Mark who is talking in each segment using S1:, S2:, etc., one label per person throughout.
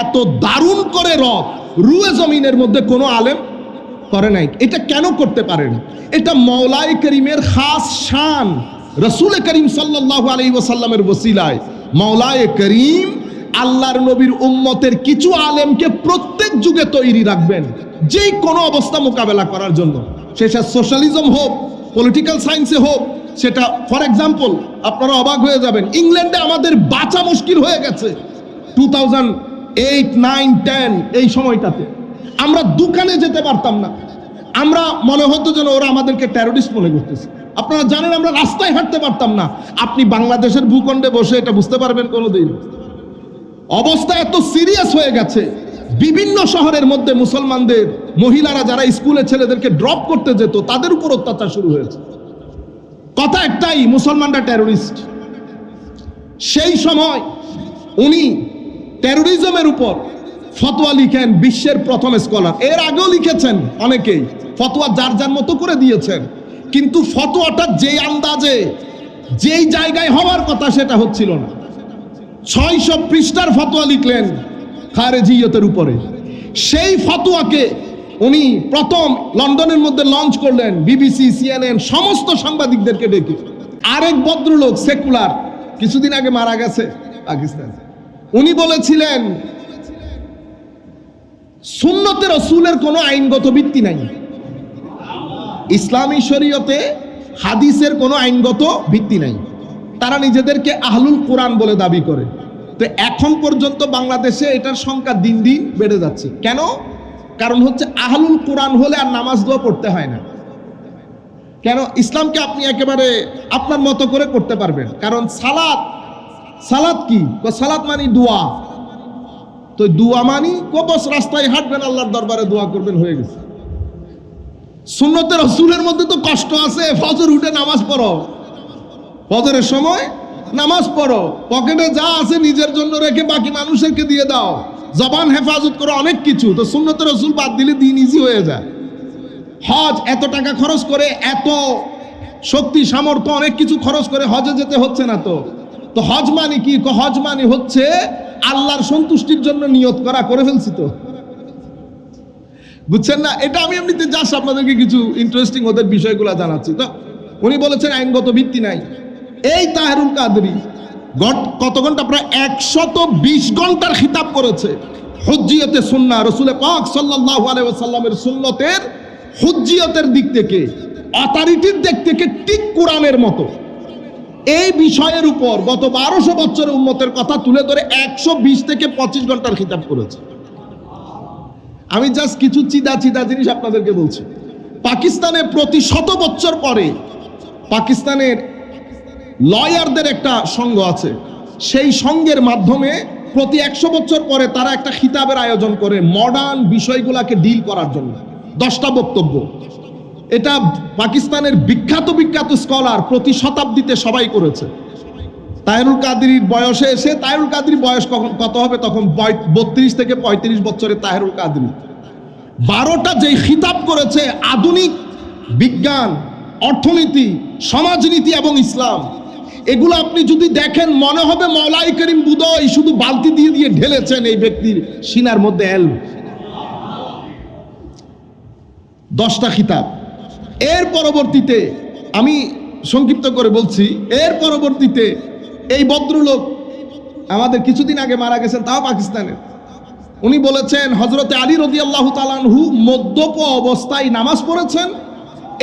S1: এত দারুণ করে রুয়ে জমিনের মধ্যে কোনো আলেম করে নাই। এটা কেন করতে পারে না? এটা মওলাই করিমের খাস শান। রাসূল করিম সাল্লাল্লাহু আলাইহি ওয়াসাল্লামের ওসিলায় মওলাই করিম আল্লাহর নবীর উম্মতের কিছু আলেমকে প্রত্যেক যুগে তৈরি রাখবেন, যেই কোনো অবস্থা মোকাবেলা করার জন্য। সেটা সোশ্যালিজম হোক, পলিটিক্যাল সায়েন্সে হোক, সেটা ফর এক্সাম্পল আপনারা অবাক হয়ে যাবেন, ইংল্যান্ডে আমাদের বাঁচা মুশকিল হয়ে গেছে 2008, 9, 10 এই সময়টাতে। আমরা দোকানে যেতে পারতাম না, আমরা মনে হতো যেন ওরা আমাদেরকে টেরোরিস্ট মনে করতেছে। আপনারা জানেন আমরা রাস্তায় হাঁটতে পারতাম না। আপনি বাংলাদেশের ভূখণ্ডে বসে এটা বুঝতে পারবেন কোনোদিন? অবস্থা এত সিরিয়াস হয়ে গেছে। বিভিন্ন শহরের মধ্যে মুসলমানদের মহিলারা যারা স্কুলে ছেলেদেরকে ড্রপ করতে যেত তাদের উপর অত্যাচার শুরু হয়েছে। কথা একটাই, মুসলমানরা টেরোরিস্ট। সেই সময় উনি টেরোরিজমের উপর ফতোয়া লিখেন, বিশ্বের প্রথম স্কলার। এর আগেও লিখেছেন অনেকেই, ফতোয়া যার যার মতো করে দিয়েছেন, কিন্তু ফতোয়াটা যেই আন্দাজে যেই জায়গায় হওয়ার কথা সেটা হচ্ছিল না। 600 পৃষ্ঠার ফতোয়া লিখলেন খারেজিয়তের উপরে। সেই ফতোয়াকে উনি প্রথম লন্ডনের মধ্যে লঞ্চ করলেন, বিবিসি, CNN সমস্ত সাংবাদিকদেরকে ডেকে। আরেক ভদ্রলোক সেকুলার, কিছুদিন আগে মারা গেছে পাকিস্তান, উনি বলেছিলেন সুন্নতে রাসূলের কোনো আইনগত ভিত্তি নাই, ইসলামী শরীয়তে হাদিসের কোনো আইনগত ভিত্তি নাই। তারা নিজেদেরকে আহলুল কোরআন বলে দাবি করে। তো এখন পর্যন্ত বাংলাদেশে এটার সংখ্যা দিন দিন বেড়ে যাচ্ছে। কেন? কারণ হচ্ছে আহলুল কোরআন হলে আর নামাজ দোয়া পড়তে হয় না। কেন? ইসলামকে আপনি একেবারে আপনার মতো করে করতে পারবেন। কারণ সালাত কি? সালাত মানে দোয়া। তো দোয়া মানি কবস রাস্তায় হাঁটবেন, আল্লাহর দরবারে দোয়া করবেন, হয়ে গেছে। সুন্নতে রাসূলের মধ্যে তো কষ্ট আছে। ফজর উঠে নামাজ পড়ো, ফজরের সময় নামাজ পড়ো, পকেটে যা আছে নিজের জন্য রেখে বাকি মানুষেরকে দিয়ে দাও, জবান হেফাজত করো, অনেক কিছু। তো সুন্নতে রাসূল বাদ দিলে দিন ইজি হয়ে যায়। হজ এত টাকা খরচ করে, এত শক্তি সামর্থ্য অনেক কিছু খরচ করে হজে যেতে হচ্ছে না। তো হজ মানে কি? হজ মানে হচ্ছে আল্লাহর সন্তুষ্টির জন্য নিয়ত করা। করে ফেলছি তো, বুঝছেন না? এটা আমি এমনিতে জাস্ট আপনাদেরকে কিছু ইন্টারেস্টিং ওদের বিষয়গুলো জানাচ্ছি। তো উনি বলেছেন আইনগত ভিত্তি নাই। এই তাহেরুল কাদরি কত ঘন্টা? প্রায় 120 ঘন্টার খিতাব করেছে হুজ্জিয়তে সুন্নাহ, রাসূল পাক সাল্লাল্লাহু আলাইহি ওয়াসাল্লামের সুন্নতের হুজ্জিয়তের দিক থেকে, অথরিটির দিক থেকে ঠিক কোরআনের মতো। এই বিষয়ের উপর গত 1200 বছরের উম্মতের কথা তুলে ধরে 120 থেকে 25 ঘন্টার খিতাব করেছে। আমি জাস্ট কিছু চিদা জিনিস আপনাদেরকে বলছি। পাকিস্তানে প্রতি 100 বছর পরে পাকিস্তানের লয়ারদের একটা সংঘ আছে, সেই সংঘের মাধ্যমে প্রতি 100 বছর পরে তারা একটা খিতাবের আয়োজন করে মডার্ন বিষয়গুলোকে ডিল করার জন্য। 10টা বক্তব্য। এটা পাকিস্তানের বিখ্যাত স্কলার প্রতি শতাব্দীতে সবাই করেছে। তাহেরুল কাদরির বয়সে এসে, তাহেরুল কাদরির বয়স কত হবে তখন? 32 থেকে 35 বছরে তাহেরুল কাদরি 12টা যেই খিতাব করেছে, আধুনিক বিজ্ঞান, অর্থনীতি, সমাজনীতি এবং ইসলাম, এগুলো আপনি যদি দেখেন মনে হবে মওলাই করিম বুদই শুধু বালতি দিয়ে দিয়ে ঢেলেছেন এই ব্যক্তির সিনার মধ্যে এলম। 10টা খিতাব। এর পরবর্তীতে আমি সংক্ষিপ্ত করে বলছি, এর পরবর্তীতে এই ভদ্রলোক আমাদের কিছুদিন আগে মারা গেছেন, তাও পাকিস্তানের। উনি বলেছেন হযরতে আলী রাদিয়াল্লাহু তাআলা আনহু মদ্যপ অবস্থায় নামাজ পড়েছেন।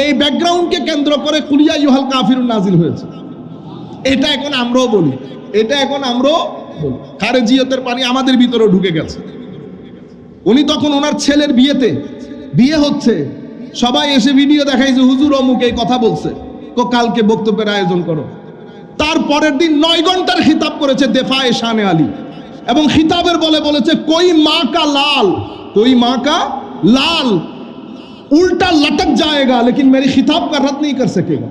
S1: এই ব্যাকগ্রাউন্ডকে কেন্দ্র করে কুল ইয়া আইয়ুহাল কাফিরুন নাজিল হয়েছে। এটা এখন আমরাও বলি, খারেজিয়তের পানি আমাদের ভিতরেও ঢুকে গেছে। উনি তখন ওনার ছেলের বিয়ে হচ্ছে, সবাই এসে ভিডিও দেখাই যে হুজুর অমুক এই কথা বলছে, কালকে বক্তব্যের আয়োজন করো। তার পরের দিন 9 ঘন্টার খিতাব করেছে দেফায়ে শানে আলী, এবং খিতাবের বলেছে কোই মা কা লাল উল্টা লটক जाएगा लेकिन मेरी खिताब का रद्द नहीं कर सकेगा।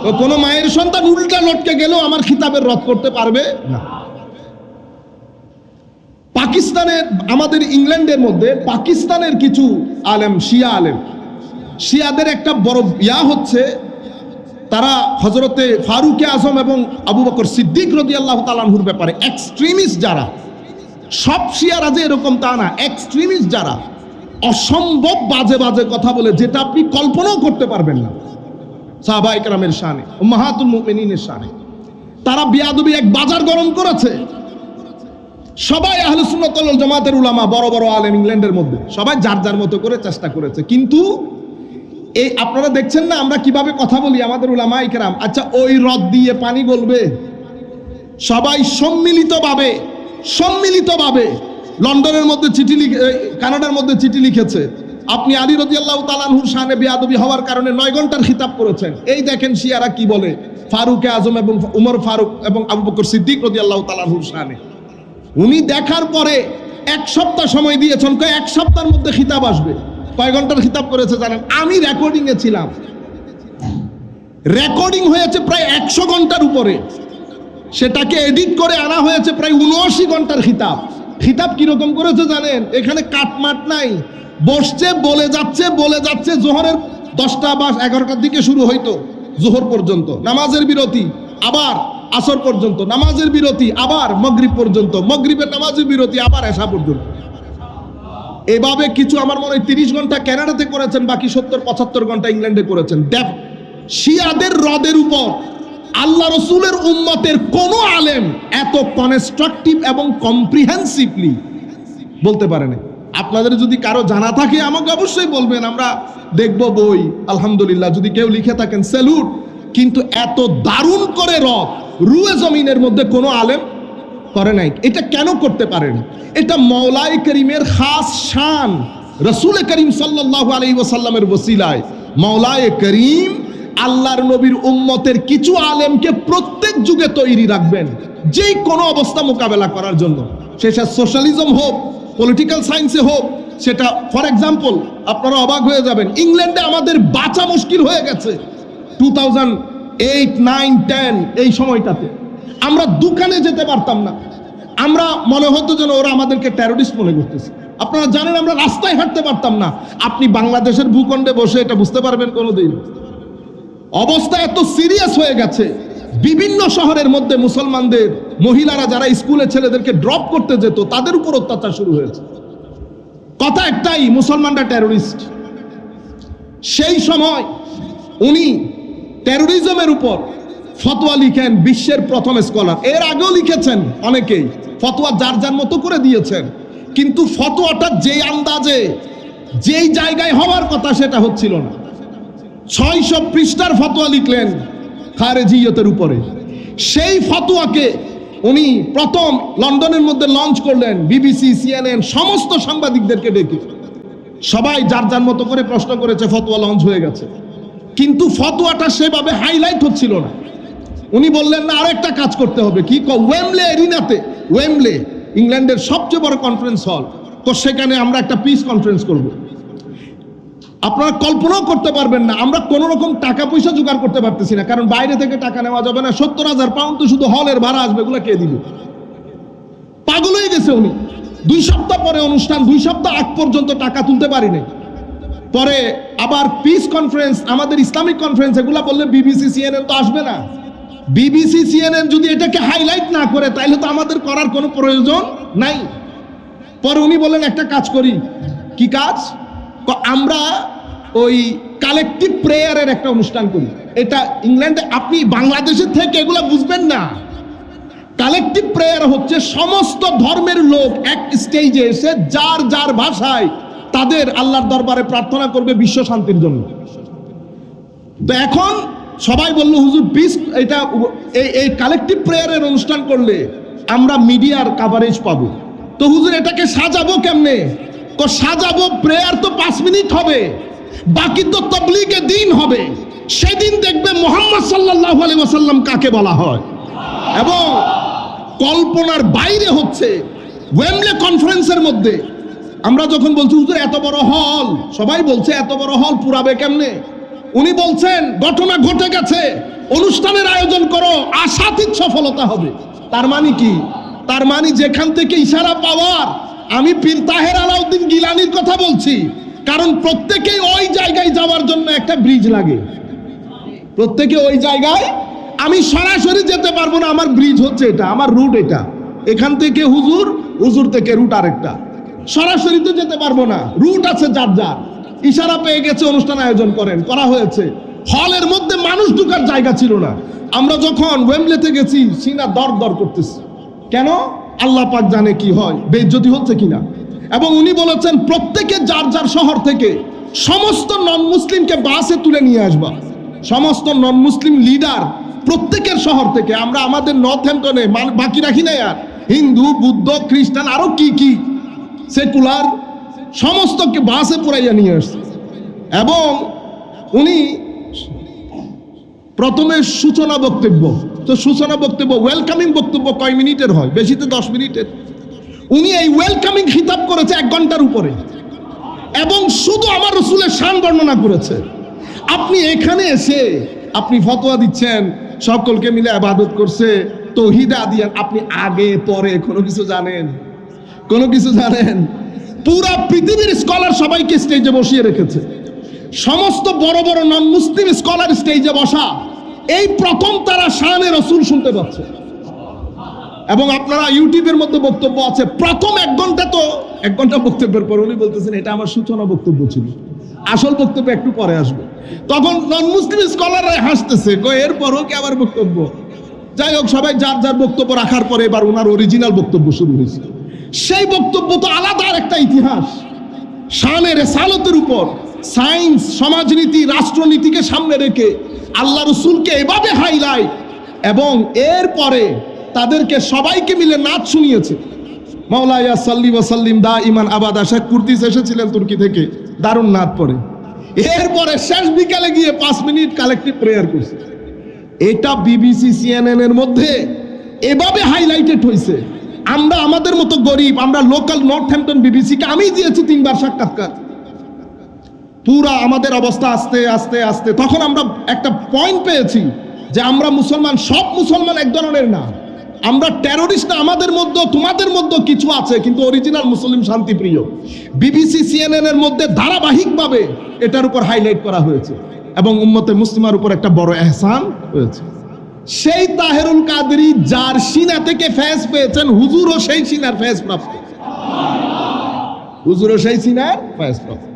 S1: তো কোন মায়ের সন্তান উল্টা লটকে গেলেও আমার খিতাবের রদ করতে পারবে না। পাকিস্তানের, আমাদের ইংল্যান্ডের মধ্যে পাকিস্তানের কিছু আলেম, শিয়াদের একটা বড় হচ্ছে, তারা হযরতে ফারুক আজম এবং আবু বকর সিদ্দিক রাদিয়াল্লাহু তাআলা আনহুর ব্যাপারে এক্সট্রিমিস্ট যারা, সব শিয়ারা যে এরকম তা না, এক্সট্রিমিস্ট যারা অসম্ভব বাজে বাজে কথা বলে, যেটা আপনি কল্পনাও করতে পারবেন না সাহাবায়ে কেরামের শানে, উম্মাহাতুল মুমিনিনের শানে, তারা বিয়াদবি এক বাজার গরম করেছে। সবাই আহলুস সুন্নাত ওয়াল জামাতের উলামা, বড় বড় আলেম ইংল্যান্ডের মধ্যে, সবাই যার যার মতো করে চেষ্টা করেছে। কিন্তু এই আপনারা দেখছেন না আমরা কিভাবে কথা বলি, আমাদের উলামায়ে কেরাম, আচ্ছা ওই হ্রদ দিয়ে পানি গলবে? সবাই সম্মিলিতভাবে লন্ডনের মধ্যে চিঠি লিখে, কানাডার মধ্যে চিঠি লিখেছে, আপনি আলী রাদিয়াল্লাহু তাআলা আনহুর শানে বেয়াদবি হওয়ার কারণে 9 ঘন্টার খিতাব করেছেন। এই দেখেন শিয়ারা কি বলে ফারুক আজম এবং উমর ফারুক এবং আবু বকর সিদ্দিক রাদিয়াল্লাহু তাআলা আনহুর শানে। উনি দেখার পরে 1 সপ্তাহ সময় দিয়েছেন, কয় 1 সপ্তাহের মধ্যে খিতাব আসবে। কয় ঘন্টার খিতাব করেছে জানেন? আমি রেকর্ডিং এ ছিলাম, রেকর্ডিং হয়েছে প্রায় 100 ঘন্টার উপরে, সেটাকে এডিট করে আনা হয়েছে প্রায় 79 ঘন্টার খিতাব। খিতাব কিরকম করেছে জানেন? এখানে কাটমাট নাই, বসছে বলে যাচ্ছে। জোহরের 10টা বা 11টার দিকে শুরু হইতো, জোহর পর্যন্ত নামাজের বিরতি, আবার আসর পর্যন্ত নামাজের বিরতি, আবার মাগরিব পর্যন্ত, মাগরিবের নামাজের বিরতি, আবার এশা পর্যন্ত। এভাবে কিছু আমার মনে হয় 30 ঘন্টা কানাডাতে করেছেন, বাকি 70-75 ঘন্টা ইংল্যান্ডে করেছেন। শিয়াদের হ্রদের উপর আল্লাহ রসুলের উম্মতের কোন আলেম এত কনস্ট্রাকটিভ এবং কম্প্রিহেন্সিভলি বলতে পারে না। আপনাদের যদি কারো জানা থাকে আমাকে অবশ্যই বলবেন, আমরা দেখব বই, আলহামদুলিল্লাহ। যদি কেউ লিখে থাকেন স্যালুট। কিন্তু এত দারুণ করে রুয়ে জমিনের মধ্যে কোনো আলেম করে নাই। এটা কেন করতে পারেন? এটা মওলায়ে করিমের খাস শান। রাসূল করিম সাল্লাল্লাহু আলাইহি ওয়াসাল্লামের ওসিলায় মওলায়ে করিম আল্লাহর নবীর উম্মতের কিছু আলেমকে প্রত্যেক যুগে তৈরি রাখবেন, যেই কোনো অবস্থা মোকাবেলা করার জন্য। সেটা সোশ্যালিজম হোক, পলিটিক্যাল সায়েন্সে হোক, সেটা ফর এক্সাম্পল আপনারা অবাক হয়ে যাবেন, ইংল্যান্ডে আমাদের বাঁচা মুশকিল হয়ে গেছে 2008, 9, 10 এই সময়টাতে। আমরা দোকানে যেতে পারতাম না, আমরা মনে হতো যেন ওরা আমাদেরকে টেরোরিস্ট মনে করতেছে। আপনারা জানেন আমরা রাস্তায় হাঁটতে পারতাম না। আপনি বাংলাদেশের ভূখণ্ডে বসে এটা বুঝতে পারবেন কোনোদিন? অবস্থা এত সিরিয়াস হয়ে গেছে। বিভিন্ন শহরের মধ্যে মুসলমানদের মহিলারা যারা স্কুলে ছেলেদেরকে ড্রপ করতে যেত, তাদের উপর অত্যাচার শুরু হয়েছে। কথা একটাই, মুসলমানরা টেরোরিস্ট। সেই সময় উনি টেরোরিজমের উপর ফতোয়া লিখেন, বিশ্বের প্রথম স্কলার। এর আগেও লিখেছেন অনেকেই, ফতোয়া যার যার মতো করে দিয়েছেন। কিন্তু ফতোয়াটা যেই আন্দাজে যেই জায়গায় হওয়ার কথা সেটা হচ্ছিল না। 600 পৃষ্ঠার ফতোয়া লিখলেন খারেজিয়তের উপরে। সেই ফতোয়াকে উনি প্রথম লন্ডনের মধ্যে লঞ্চ করলেন, বিবিসি, সিএনএন সমস্ত সাংবাদিকদেরকে ডেকে। সবাই যার যার মতো করে প্রশ্ন করেছে, ফতোয়া লঞ্চ হয়ে গেছে। কিন্তু ফতোয়াটা সেভাবে হাইলাইট হচ্ছিল না। উনি বললেন না, আরেকটা কাজ করতে হবে। কি? ওয়েমলে এরিনাতে, ওয়েমলে ইংল্যান্ডের সবচেয়ে বড় কনফারেন্স হল, তো সেখানে আমরা একটা পিস কনফারেন্স করব। আপনারা কল্পনাও করতে পারবেন না, আমরা কোন রকম টাকা পয়সা জোগাড় করতে পারতেছি না, কারণ বাইরে থেকে টাকা নেওয়া যাবে না। 70,000 পাউন্ড তো শুধু হলের ভাড়া আসবে, এগুলো কে দিবে? পাগল হয়ে গেছে উনি। 2 সপ্তাহ পরে অনুষ্ঠান, 2 সপ্তাহ আগ পর্যন্ত টাকা তুলতে পারিনি। পরে আবার পিস কনফারেন্স, আমাদের ইসলামিক কনফারেন্স, এগুলা বললে বিবিসি, সিএনএন তো আসবে না। বিবিসি, সিএনএন যদি এটাকে হাইলাইট না করে, তাহলে তো আমাদের করার কোনো প্রয়োজন নাই। পরে উনি বললেন, একটা কাজ করি। কি কাজ? আমরা ওই কালেকটিভ প্রেয়ারের একটা অনুষ্ঠান করি। এটা ইংল্যান্ডে, আপনি বাংলাদেশের থেকে এগুলা বুঝবেন না। কালেকটিভ প্রেয়ার হচ্ছে সমস্ত ধর্মের লোক এক স্টেজে এসে যার যার ভাষায় তাদের আল্লাহর দরবারে প্রার্থনা করবে বিশ্ব শান্তির জন্য। তো এখন সবাই বলল, হুজুর পিস, এটা এই কালেকটিভ প্রেয়ারের অনুষ্ঠান করলে আমরা মিডিয়ার কভারেজ পাবো। তো হুজুর এটাকে সাজাবো কেমনে? সাজাবো, প্রেয়ার তো 5 মিনিট হবে, বাকি তো তাবলীগে দ্বীন হবে। সেদিন দেখবে মুহাম্মদ সাল্লাল্লাহু আলাইহি ওয়াসাল্লাম কাকে বলা হয়। এবং কল্পনার বাইরে হচ্ছে ওয়েমলে কনফারেন্সের মধ্যে আমরা যখন বলছি, হুজুর এত বড় হল, সবাই বলছে এত বড় হল পুরাবে কেমনে? উনি বলছেন ঘটনা ঘটে গেছে, অনুষ্ঠানের আয়োজন করো, আশাতীত সফলতা হবে। তার মানে কি? তার মানে যেখান থেকে ইশারা পাওয়ার, আমি পীর তাহের আলাউদ্দিন গিলানির কথা বলছি, কারণ প্রত্যেকেই ওই জায়গায় যাওয়ার জন্য একটা ব্রিজ লাগে। প্রত্যেকে ওই জায়গায়, আমি সরাসরি যেতে পারবো না, আমার ব্রিজ হচ্ছে এটা, আমার রুট এটা। এখান থেকে হুজুর হুজুর থেকে রুট আরেকটা, সরাসরি তো যেতে পারবো না, রুট আছে যার যার, ইশারা পেয়ে গেছে, অনুষ্ঠান আয়োজন করা হয়েছে। হলের মধ্যে মানুষ ঢুকার জায়গা ছিল না। আমরা যখন ওয়েমব্লেতে গেছি, সিনা দর দর করতেছে, কেন? আল্লাহ পাক জানে কি হয়, বেইজ্জতি হচ্ছে কিনা। এবং উনি বলেছেন প্রত্যেকে যার যার শহর থেকে সমস্ত নন মুসলিমকে বাসে তুলে নিয়ে আসবা, সমস্ত নন মুসলিম লিডার প্রত্যেকের শহর থেকে। আমরা আমাদের নর্থ হ্যাম্পটনে বাকি রাখি না আর, হিন্দু, বুদ্ধ, খ্রিস্টান, আরো কি কি সেকুলার সমস্তকে বাসে পুরাইয়া নিয়ে আসছে। এবং উনি প্রথমে সূচনা বক্তব্য, তো সূচনা বক্তব্য ওয়েলকামিং বক্তব্য কয় মিনিটের হয়? বেশিতে 10 মিনিটের। উনি এই ওয়েলকামিং খিতাব করেছে 1 ঘন্টার উপরে, এবং শুধু আমার রাসূলের শান বর্ণনা করেছে। আপনি এখানে এসে আপনি ফতোয়া দিচ্ছেন, সকলকে মিলে ইবাদত করছে, তাওহীদ আদিয়ান, আপনি আগে পরে কোনো কিছু জানেন? কোনো কিছু জানেন? পুরা পৃথিবীর স্কলার সবাইকে স্টেজে বসিয়ে রেখেছে, সমস্ত বড় বড় নন মুসলিম স্কলার স্টেজে বসা, এই প্রথম তারা শানে রাসূল শুনতে পাচ্ছে। এবং আপনারা ইউটিউবের মধ্যে বক্তব্য আছে, প্রথম 1 ঘন্টা, তো 1 ঘন্টা বক্তব্যের পর উনি বলতেছেন এটা আমার সূচনা বক্তব্য ছিল, আসল বক্তব্য একটু পরে আসবে। তখন নন মুসলিম স্কলাররা হাসতেছে, এরপরও কি আবার বক্তব্য? যাই হোক, সবাই যার যার বক্তব্য রাখার পরে এবার ওনার অরিজিনাল বক্তব্য শুরু হয়েছে। সেই বক্তব্য তো আলাদা একটা ইতিহাস, শানে রিসালাতের উপর, সায়েন্স, সমাজনীতি, রাষ্ট্রনীতিকে সামনে রেখে আল্লাহ রাসূলকে এভাবে হাইলাইট, এবং এরপরে তাদেরকে সবাইকে মিলে নাচ শুনিয়েছে। মাওলায়া সাল্লি ওয়া সাল্লিম দাইমান আবাদা, শেখ কুর্দিস এসেছিলেন তুর্কি থেকে, দারুণ নাচ পড়ে। এরপরে শেষ বিকালে গিয়ে 5 মিনিট কালেকটিভ প্রেয়ার করছে। এটা বিবিসি, সিএনএন এর মধ্যে এভাবে হাইলাইটেড হয়েছে। আমরা আমাদের মতো গরিব, আমরা লোকাল নর্থ হ্যাম্পটন বিবিসিকে আমি দিয়েছি 3 বার সাক্ষাৎকার। পুরা আমাদের অবস্থা আস্তে আস্তে আস্তে, তখন আমরা একটা পয়েন্ট পেয়েছি যে আমরা মুসলমান, সব মুসলমান এক ধরনের না, আমরা টেরোরিস্ট না, আমাদের মধ্যে তোমাদের মধ্যে কিছু আছে, কিন্তু অরিজিনাল মুসলিম শান্তিপ্রিয়। বিবিসি, সিএনএন এর মধ্যে ধারাবাহিকভাবে এটার উপর হাইলাইট করা হয়েছে, এবং উম্মতে মুসলিমার উপর একটা বড় এহসান হয়েছে। সেই তাহেরুল কাদরি যার সিনা থেকে ফেজ পেয়েছেন, হুজুরও সেই সিনার ফেজ প্রাপ্ত, হুজুরও সেই সিনার ফেজ প্রাপ্ত।